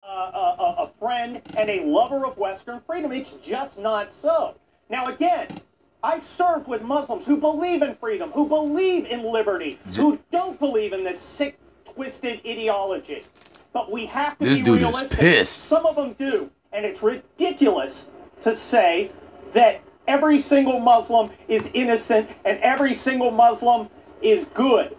a friend and a lover of Western freedom. It's just not so. Now, again, I serve with Muslims who believe in freedom, who believe in liberty, who don't believe in this sick, twisted ideology. But we have to be realistic. This dude is pissed. Some of them do. And it's ridiculous to say that every single Muslim is innocent and every single Muslim is good.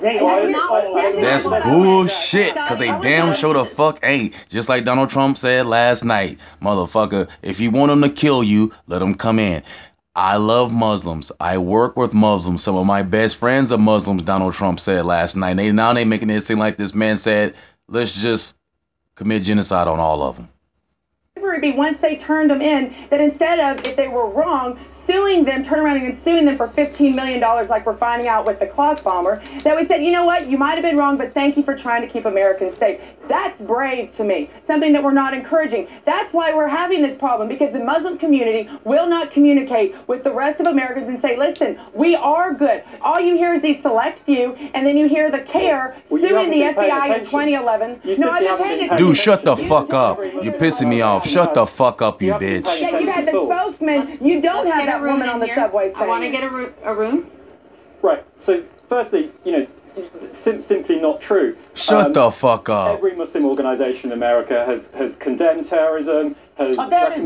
That's bullshit, because they damn sure the fuck ain't. Just like Donald Trump said last night, motherfucker, if you want them to kill you, let them come in. I love Muslims. I work with Muslims. Some of my best friends are Muslims, Donald Trump said last night. Now they making this thing like this man said, let's just commit genocide on all of them. Once they turned them in, that instead of, if they were wrong, suing them, turn around and suing them for $15 million like we're finding out with the clock bomber, that we said, you know what, you might have been wrong, but thank you for trying to keep Americans safe. That's brave to me, something that we're not encouraging. That's why we're having this problem, because the Muslim community will not communicate with the rest of Americans and say, listen, we are good. All you hear is these select few, and then you hear the CARE suing the FBI in 2011. No, I've been paying attention. Dude, shut the fuck up. You're pissing me off. Shut the fuck up, you bitch. Yeah, you had the spokesman. You don't have that woman on the subway saying. I want to get a room. Right. So, firstly, you know, simply not true. Shut the fuck up. Every Muslim organization in America has condemned terrorism, has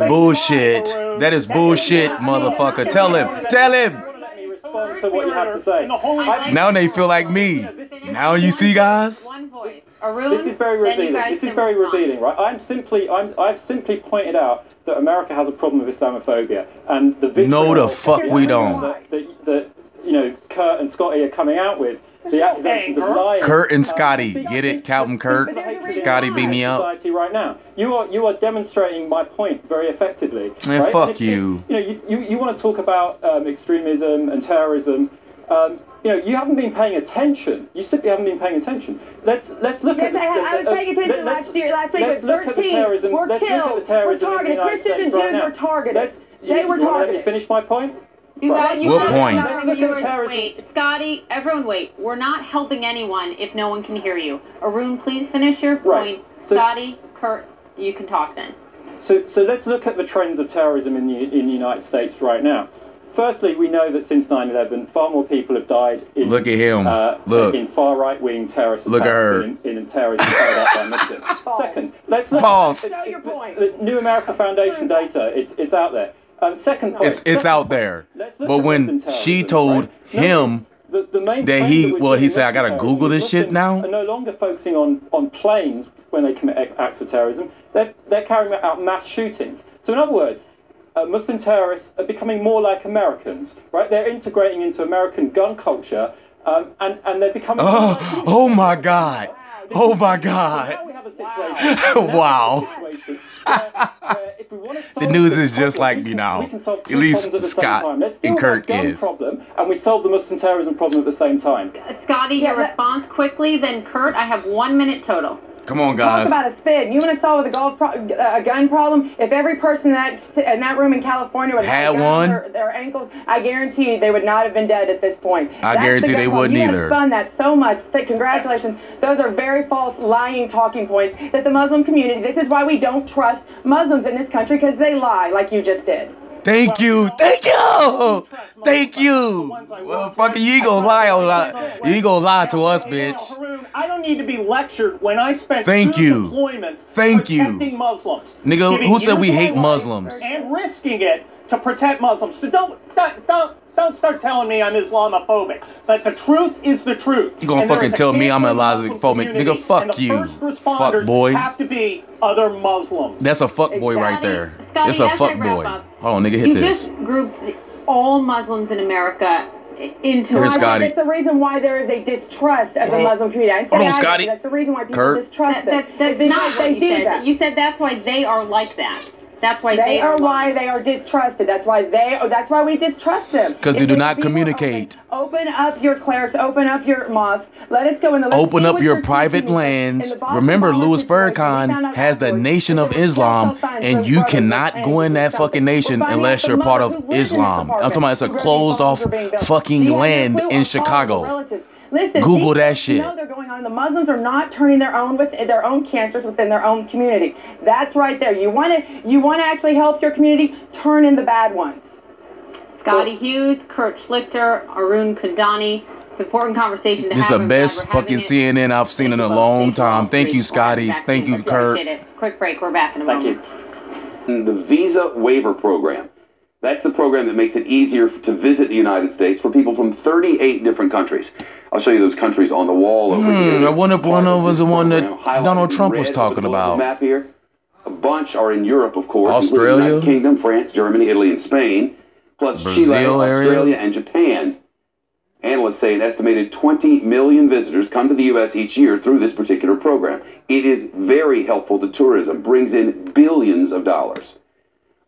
bullshit. That is bullshit, motherfucker. Tell him. Tell him. Respond to what you have to say. Now they feel like me. Now you see, guys? One voice. A room. This is very revealing. This is very revealing, right? I've simply pointed out that America has a problem with Islamophobia, and the no, the fuck we don't. That you know, Kurt and Scotty are coming out with. The accusations of lying. Kurt and Scotty, get it, Captain Kurt? Scotty, beat me up. Right now, you are demonstrating my point very effectively. Man, right? fuck you. You want to talk about extremism and terrorism. You know, you haven't been paying attention. You simply haven't been paying attention. Let's look at. I was paying attention last week. But 13 were killed. Were targeted. Christians and Jews were targeted. They were targeted. Let me finish my point. What point? Wait, Scotty, everyone wait. We're not helping anyone if no one can hear you. Arun, please finish your point. Right. So, Scotty, Kurt, you can talk then. So let's look at the trends of terrorism in the United States right now. Firstly, we know that since 9/11, far more people have died in, look at him. Look. In far right-wing terrorist attacks in terrorism carried out by Muslims. Second, let's look at your point. The New America Foundation data. It's out there. Second point. It's out there. But when she told him that he said, I gotta Google this shit now. Are no longer focusing on planes when they commit acts of terrorism. They're carrying out mass shootings. So in other words, Muslim terrorists are becoming more like Americans, right? They're integrating into American gun culture, and they're becoming. Oh my God! Oh my God! Wow. The news is just like me now. At least Scott and Kurt is. And we solve the Muslim terrorism problem at the same time. Scotty, your response quickly, then Kurt. I have 1 minute total. Come on, guys. Talk about a spin. You want to solve a gun problem? If every person in that room in California would have their ankles, I guarantee you they would not have been dead at this point. I guarantee they wouldn't either. You spun that so much. Congratulations. Those are very false, lying talking points that the Muslim community. This is why we don't trust Muslims in this country, because they lie, like you just did. Thank you, thank you, thank you. Well, fucking you gonna lie to us, bitch. I don't need to be lectured when I spent deployments protecting Muslims. Nigga, who said we hate Muslims? And risking it to protect Muslims. So don't start telling me I'm Islamophobic. But the truth is the truth. You gonna fucking tell me I'm Islamophobic? Nigga, fuck you. Fuck boy. Have to be other Muslims. That's a fuck boy right there. Scotty, it's a fuck boy. Hold on, nigga, hit this. You just grouped all Muslims in America into. Here's Scotty. That's the reason why there is a distrust of the Muslim community. Hold on, Scotty. That's the reason why people distrust them. That's not what you said. You said that's why they are like that. That's why they are why they are distrusted. That's why we distrust them. Because they do not communicate. Open up your clerics. Open up your mosque. Let us go in the. Open up your private lands. Remember, Louis Farrakhan has the Nation of Islam, and you cannot go in that fucking nation unless you're part of Islam. I'm talking about it's a closed off fucking land in Chicago. Listen, Google that shit. No, they're going on. The Muslims are not turning their own cancers within their own community. That's right there. You want to actually help your community? Turn in the bad ones. Scotty Hughes, Kurt Schlichter, Arun Kundani. It's an important conversation to have. This is the best fucking CNN I've seen in a long time. Thank you, Scotty. Thank you, Kurt. Appreciate it. Quick break. We're back in a moment. Thank you. The Visa Waiver Program. That's the program that makes it easier to visit the United States for people from 38 different countries. I'll show you those countries on the wall over here. I wonder if one of them was the one that Donald Trump was talking about. Map here. A bunch are in Europe, of course. Australia, United Kingdom, France, Germany, Italy, and Spain. Plus Brazil Chile, area. Australia, and Japan. Analysts say an estimated 20 million visitors come to the U.S. each year through this particular program. It is very helpful to tourism, brings in billions of dollars.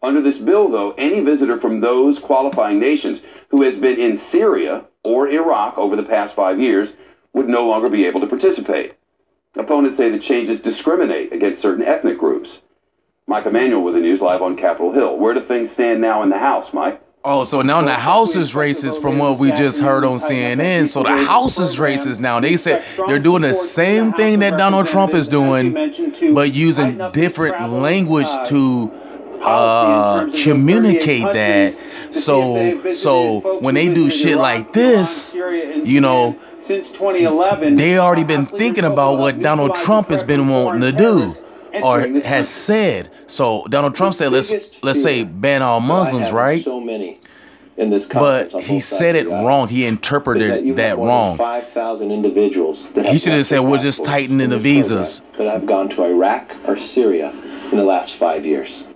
Under this bill, though, any visitor from those qualifying nations who has been in Syria or Iraq over the past 5 years would no longer be able to participate. Opponents say the changes discriminate against certain ethnic groups. Mike Emanuel with the news live on Capitol Hill. Where do things stand now in the House, Mike? Oh, so now the House is racist from what we just heard on CNN. So the House is racist now. They said they're doing the same thing that Donald Trump is doing, but using different language to communicate that. So when they do shit like this, you know, they already been thinking about what Donald Trump has been wanting to do or has said. So Donald Trump said, let's say ban all Muslims, right? So many in this but he said it wrong. He interpreted that wrong. 5,000 individuals. He should have said we're just tightening the visas. That have gone to Iraq or Syria in the last 5 years.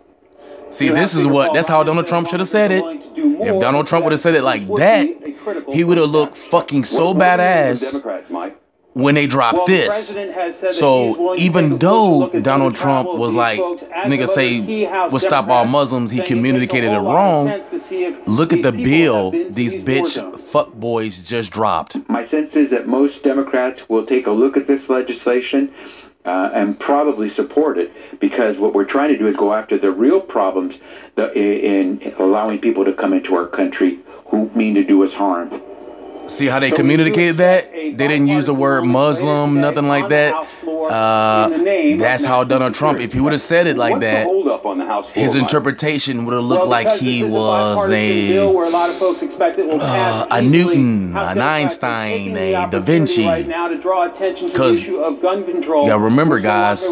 See, that's how Donald Trump should have said it. If Donald Trump would have said it like that, he would have looked fucking so badass when they dropped this. So even though Donald Trump was like, nigga say, we'll stop all Muslims, he communicated it wrong. Look at the bill these bitch fuck boys just dropped. My sense is that most Democrats will take a look at this legislation and probably support it, because what we're trying to do is go after the real problems in allowing people to come into our country who mean to do us harm. See how they communicated that? They didn't use the word Muslim, nothing like that. That's how Donald Trump, if he would have said it like that, his interpretation would have looked like he was a Newton, an Einstein, a Da Vinci. Because, yeah, remember guys,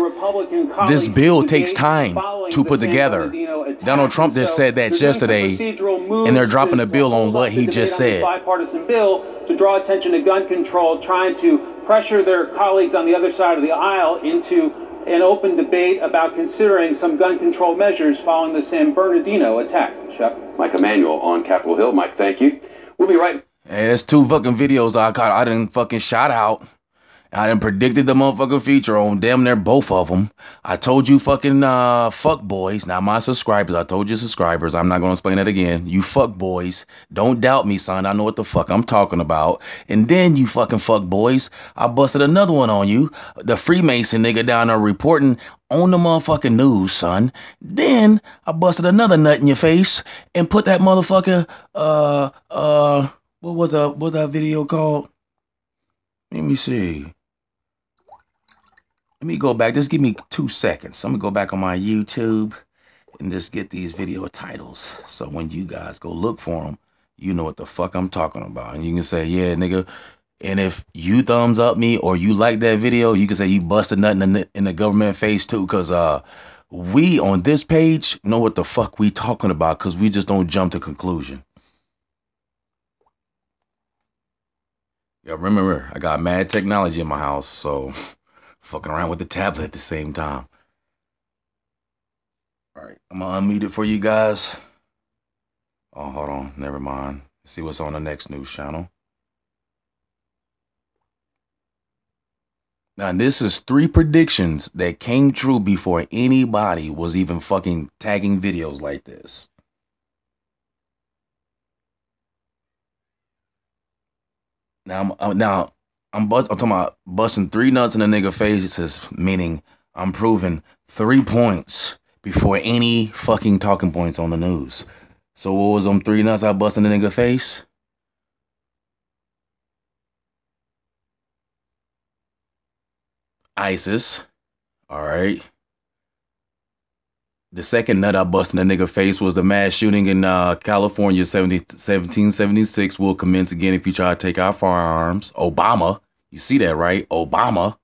this bill takes time to put together. Donald Trump just said that yesterday, and they're dropping a bill on what he just said. Bipartisan bill to draw attention to gun control, trying to pressure their colleagues on the other side of the aisle into an open debate about considering some gun control measures following the San Bernardino attack. Shep. Mike Emanuel on Capitol Hill. Mike, thank you. We'll be right. Hey, there's 2 fucking videos I didn't fucking shout out. I done predicted the motherfucking feature on damn near both of them. I told you fucking fuck boys, not my subscribers. I told you subscribers. I'm not going to explain that again. You fuck boys. Don't doubt me, son. I know what the fuck I'm talking about. And then you fucking fuck boys, I busted another one on you. The Freemason nigga down there reporting on the motherfucking news, son. Then I busted another nut in your face and put that motherfucker, what was that video called? Let me see. Let me go back. Just give me 2 seconds. I'm going to go back on my YouTube and just get these video titles. So when you guys go look for them, you know what the fuck I'm talking about. And you can say, yeah, nigga. And if you thumbs up me or you like that video, you can say you busted nothing in the government face too. Because we on this page know what the fuck we talking about, because we just don't jump to conclusion. Yeah, remember, I got mad technology in my house, so fucking around with the tablet at the same time. All right, I'm gonna unmute it for you guys. Oh, hold on, never mind. Let's see what's on the next news channel. Now, this is 3 predictions that came true before anybody was even fucking tagging videos like this. Now I'm talking about busting 3 nuts in a nigga faces, meaning I'm proving 3 points before any fucking talking points on the news. So what was them 3 nuts I busted in the nigga face? ISIS. All right. The second nut I busted in the nigga face was the mass shooting in California, 1776 will commence again if you try to take our firearms. Obama. You see that, right? Obama.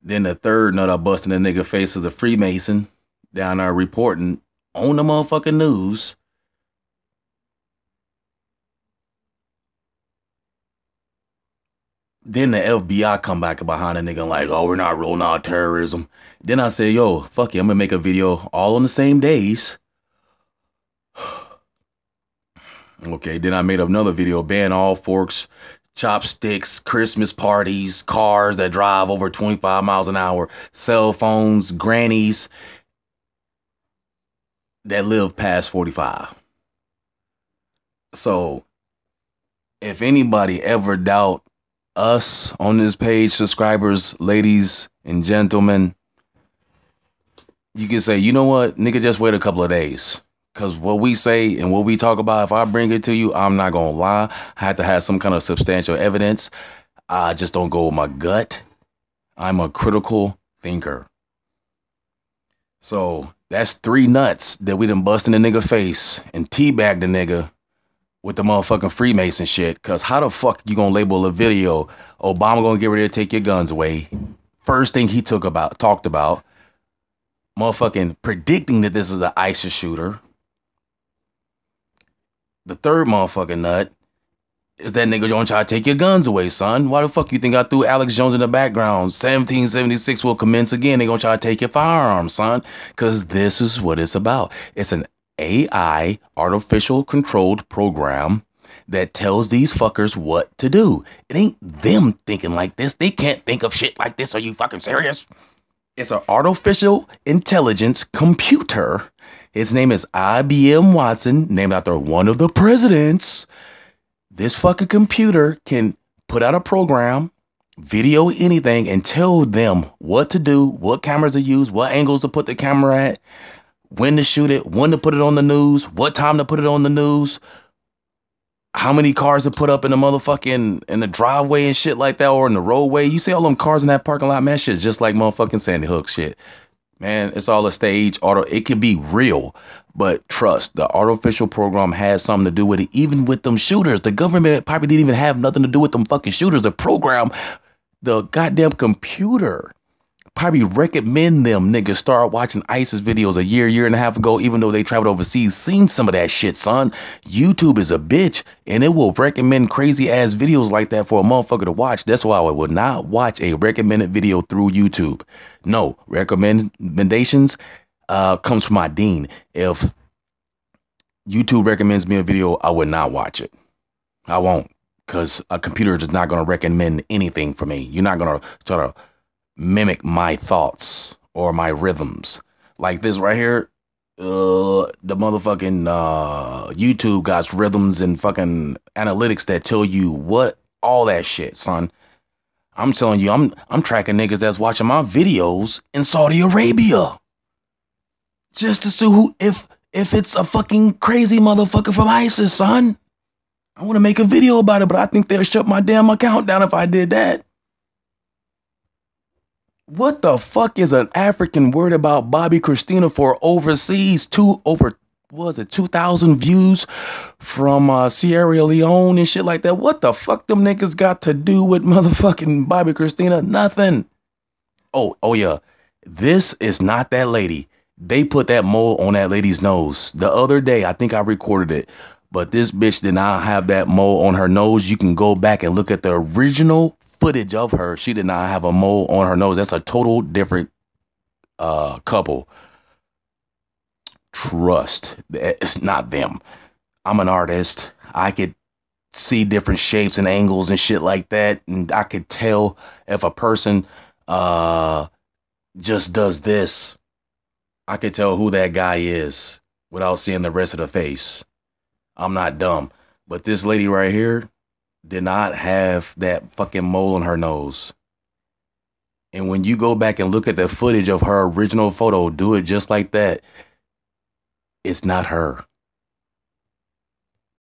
Then the third nut I busted in the nigga face is a Freemason down there reporting on the motherfucking news. Then the FBI come back behind a nigga like, oh, we're not rolling out terrorism. Then I say, yo, fuck it, I'm gonna make a video all on the same days. Okay, then I made another video, ban all forks, chopsticks, Christmas parties, cars that drive over 25 miles an hour, cell phones, grannies that live past 45. So if anybody ever doubt us on this page, subscribers, ladies and gentlemen, you can say, you know what, nigga, just wait a couple of days. Because what we say and what we talk about, if I bring it to you, I'm not going to lie. I have to have some kind of substantial evidence. I just don't go with my gut. I'm a critical thinker. So that's 3 nuts that we done bust in the nigga face and teabagged the nigga with the motherfucking Freemason shit. Cause how the fuck you gonna label a video, Obama gonna get ready to take your guns away? First thing he talked about, motherfucking predicting that this is an ISIS shooter. The third motherfucking nut is that nigga gonna try to take your guns away, son. Why the fuck you think I threw Alex Jones in the background? 1776 will commence again. They gonna try to take your firearms, son. Cause this is what it's about. It's an AI, artificial controlled program that tells these fuckers what to do. It ain't them thinking like this. They can't think of shit like this. Are you fucking serious? It's an artificial intelligence computer. His name is IBM Watson, named after one of the presidents. This fucking computer can put out a program, video anything, and tell them what to do, what cameras to use, what angles to put the camera at, when to shoot it, when to put it on the news, what time to put it on the news, how many cars to put up in the motherfucking, in the driveway and shit like that, or in the roadway. You see all them cars in that parking lot, man, shit's just like motherfucking Sandy Hook shit. Man, it's all a stage. It could be real, but trust, the artificial program has something to do with it, even with them shooters. The government probably didn't even have nothing to do with them fucking shooters. The program, the goddamn computer, probably recommend them niggas start watching ISIS videos a year and a half ago, even though they traveled overseas, seen some of that shit, son. YouTube is a bitch, and it will recommend crazy ass videos like that for a motherfucker to watch. That's why I would not watch a recommended video through YouTube. No, recommendations comes from my dean. If YouTube recommends me a video, I would not watch it. I won't, because a computer is not going to recommend anything for me. You're not going to try to mimic my thoughts or my rhythms like this right here. The motherfucking YouTube got rhythms and fucking analytics that tell you what, all that shit, son. I'm telling you, I'm tracking niggas that's watching my videos in Saudi Arabia just to see who, if it's a fucking crazy motherfucker from ISIS, son. I want to make a video about it, but I think they'll shut my damn account down if I did that. What the fuck is an African word about Bobby Christina for overseas? 2,000 views from Sierra Leone and shit like that. What the fuck them niggas got to do with motherfucking Bobby Christina? Nothing. Oh yeah. This is not that lady. They put that mole on that lady's nose the other day. I think I recorded it, but this bitch did not have that mole on her nose. You can go back and look at the original footage of her. She did not have a mole on her nose. That's a total different couple. Trust, it's not them. I'm an artist. I could see different shapes and angles and shit like that, and I could tell if a person just does this. I could tell who that guy is without seeing the rest of the face. I'm not dumb, but this lady right here did not have that fucking mole on her nose. And when you go back and look at the footage of her original photo, do it just like that. It's not her.